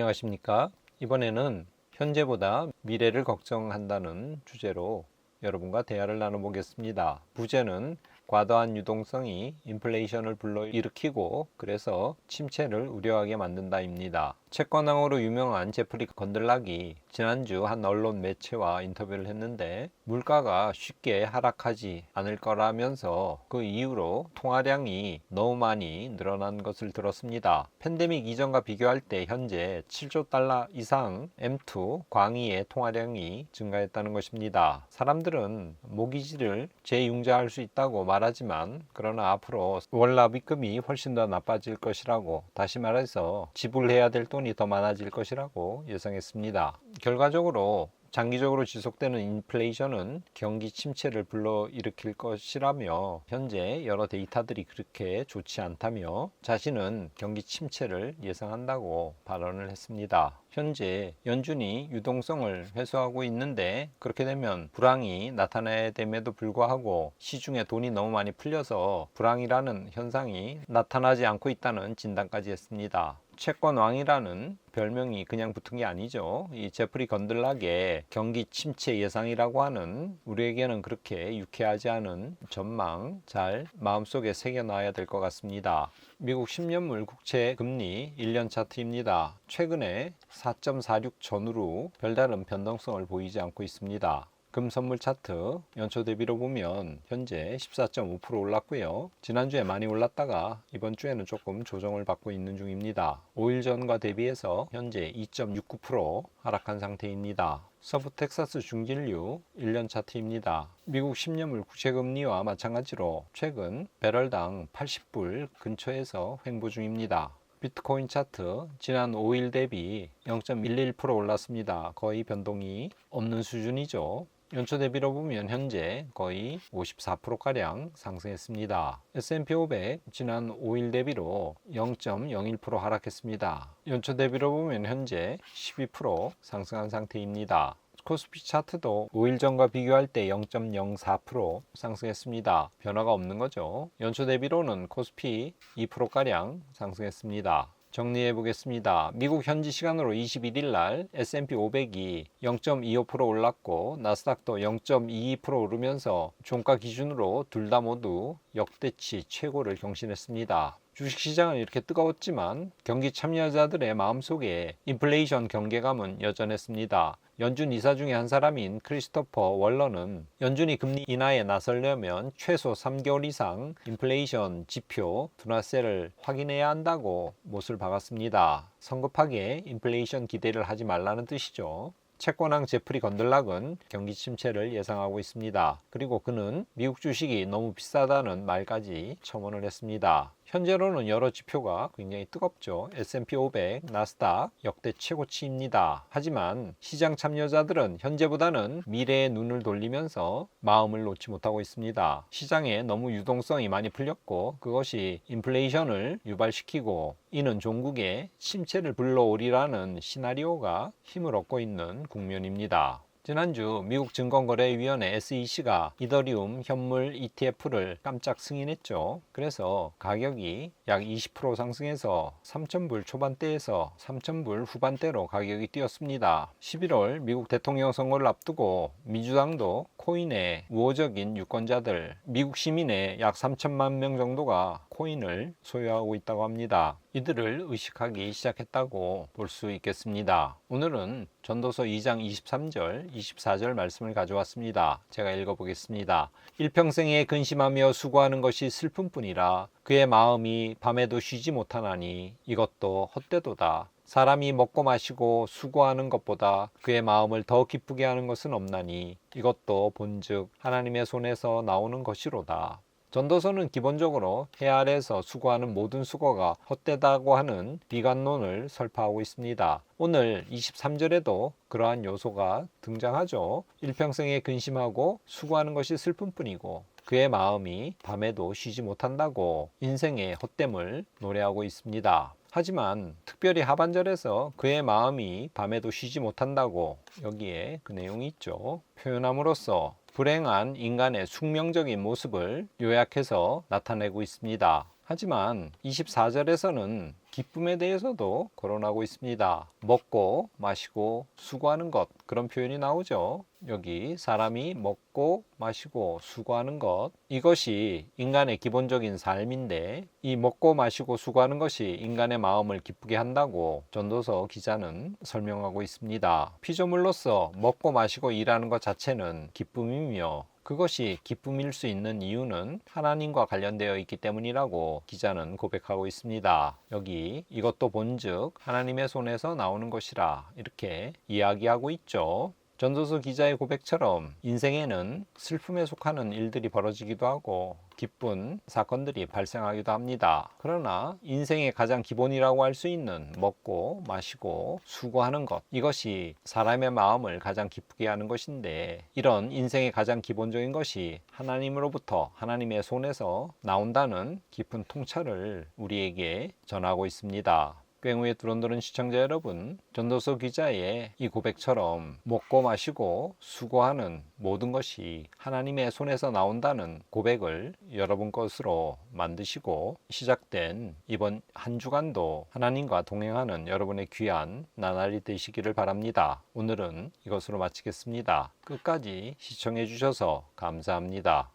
안녕하십니까? 이번에는 현재보다 미래를 걱정한다는 주제로 여러분과 대화를 나눠보겠습니다. 부제는 과도한 유동성이 인플레이션을 불러일으키고 그래서 침체를 우려하게 만든다입니다. 채권왕으로 유명한 제프리 건들락이 지난주 한 언론 매체와 인터뷰를 했는데 물가가 쉽게 하락하지 않을 거라면서 그 이후로 통화량이 너무 많이 늘어난 것을 들었습니다. 팬데믹 이전과 비교할 때 현재 7조 달러 이상 M2 광의의 통화량이 증가했다는 것입니다. 사람들은 모기지를 재융자할 수 있다고 말하지만 그러나 앞으로 월납입금이 훨씬 더 나빠질 것이라고, 다시 말해서 지불해야 될 돈이 더 많아질 것이라고 예상했습니다. 결과적으로 장기적으로 지속되는 인플레이션은 경기 침체를 불러일으킬 것이라며 현재 여러 데이터들이 그렇게 좋지 않다며 자신은 경기 침체를 예상한다고 발언을 했습니다. 현재 연준이 유동성을 회수하고 있는데 그렇게 되면 불황이 나타나야 됨에도 불구하고 시중에 돈이 너무 많이 풀려서 불황이라는 현상이 나타나지 않고 있다는 진단까지 했습니다. 채권왕이라는 별명이 그냥 붙은 게 아니죠. 이 제프리 건들락의 경기 침체 예상이라고 하는 우리에게는 그렇게 유쾌하지 않은 전망 잘 마음속에 새겨놔야 될 것 같습니다. 미국 10년물 국채 금리 1년 차트입니다. 최근에 4.46 전후로 별다른 변동성을 보이지 않고 있습니다. 금 선물 차트 연초 대비로 보면 현재 14.5% 올랐고요. 지난주에 많이 올랐다가 이번 주에는 조금 조정을 받고 있는 중입니다. 5일 전과 대비해서 현재 2.69% 하락한 상태입니다. 서부 텍사스 중진류 1년 차트입니다. 미국 10년물 국채금리와 마찬가지로 최근 배럴당 80불 근처에서 횡보 중입니다. 비트코인 차트 지난 5일 대비 0.11% 올랐습니다. 거의 변동이 없는 수준이죠. 연초 대비로 보면 현재 거의 54%가량 상승했습니다. S&P 500 지난 5일 대비로 0.01% 하락했습니다. 연초 대비로 보면 현재 12% 상승한 상태입니다. 코스피 차트도 5일 전과 비교할 때 0.04% 상승했습니다. 변화가 없는 거죠. 연초 대비로는 코스피 2%가량 상승했습니다. 정리해 보겠습니다. 미국 현지 시간으로 21일 날 S&P 500이 0.25% 올랐고 나스닥도 0.22% 오르면서 종가 기준으로 둘 다 모두 역대치 최고를 경신했습니다. 주식시장은 이렇게 뜨거웠지만 경기 참여자들의 마음속에 인플레이션 경계감은 여전했습니다. 연준 이사 중에 한 사람인 크리스토퍼 월러는 연준이 금리 인하에 나서려면 최소 3개월 이상 인플레이션 지표 둔화세를 확인해야 한다고 못을 박았습니다. 성급하게 인플레이션 기대를 하지 말라는 뜻이죠. 채권왕 제프리 건들락은 경기 침체를 예상하고 있습니다. 그리고 그는 미국 주식이 너무 비싸다는 말까지 첨언을 했습니다. 현재로는 여러 지표가 굉장히 뜨겁죠. S&P 500, 나스닥 역대 최고치입니다. 하지만 시장 참여자들은 현재보다는 미래에 눈을 돌리면서 마음을 놓지 못하고 있습니다. 시장에 너무 유동성이 많이 풀렸고 그것이 인플레이션을 유발시키고 이는 종국의 침체를 불러오리라는 시나리오가 힘을 얻고 있는 국면입니다. 지난주 미국 증권거래위원회 SEC가 이더리움 현물 ETF를 깜짝 승인했죠. 그래서 가격이 약 20% 상승해서 3,000불 초반대에서 3,000불 후반대로 가격이 뛰었습니다. 11월 미국 대통령 선거를 앞두고 민주당도 코인의 우호적인 유권자들, 미국 시민의 약 3천만 명 정도가 코인을 소유하고 있다고 합니다. 이들을 의식하기 시작했다고 볼 수 있겠습니다. 오늘은 전도서 2장 23절, 24절 말씀을 가져왔습니다. 제가 읽어보겠습니다. 일평생에 근심하며 수고하는 것이 슬픔뿐이라 그의 마음이 밤에도 쉬지 못하나니 이것도 헛되도다. 사람이 먹고 마시고 수고하는 것보다 그의 마음을 더 기쁘게 하는 것은 없나니 이것도 본즉 하나님의 손에서 나오는 것이로다. 전도서는 기본적으로 해 아래에서 수고하는 모든 수고가 헛되다고 하는 비관론을 설파하고 있습니다. 오늘 23절에도 그러한 요소가 등장하죠. 일평생에 근심하고 수고하는 것이 슬픔뿐이고 그의 마음이 밤에도 쉬지 못한다고 인생의 헛됨을 노래하고 있습니다. 하지만 특별히 하반절에서 그의 마음이 밤에도 쉬지 못한다고 여기에 그 내용이 있죠. 표현함으로써 불행한 인간의 숙명적인 모습을 요약해서 나타내고 있습니다. 하지만 24절에서는 기쁨에 대해서도 거론하고 있습니다. 먹고 마시고 수고하는 것, 그런 표현이 나오죠. 여기 사람이 먹고 마시고 수고하는 것, 이것이 인간의 기본적인 삶인데, 이 먹고 마시고 수고하는 것이 인간의 마음을 기쁘게 한다고 전도서 기자는 설명하고 있습니다. 피조물로서 먹고 마시고 일하는 것 자체는 기쁨이며, 그것이 기쁨일 수 있는 이유는 하나님과 관련되어 있기 때문이라고 기자는 고백하고 있습니다. 여기 이것도 본즉 하나님의 손에서 나오는 것이라 이렇게 이야기하고 있죠. 전도서 기자의 고백처럼 인생에는 슬픔에 속하는 일들이 벌어지기도 하고 기쁜 사건들이 발생하기도 합니다. 그러나 인생의 가장 기본이라고 할 수 있는 먹고 마시고 수고하는 것, 이것이 사람의 마음을 가장 기쁘게 하는 것인데, 이런 인생의 가장 기본적인 것이 하나님으로부터, 하나님의 손에서 나온다는 깊은 통찰을 우리에게 전하고 있습니다. 꽹우의 두런두런 시청자 여러분, 전도서 기자의 이 고백처럼 먹고 마시고 수고하는 모든 것이 하나님의 손에서 나온다는 고백을 여러분 것으로 만드시고, 시작된 이번 한 주간도 하나님과 동행하는 여러분의 귀한 나날이 되시기를 바랍니다. 오늘은 이것으로 마치겠습니다. 끝까지 시청해 주셔서 감사합니다.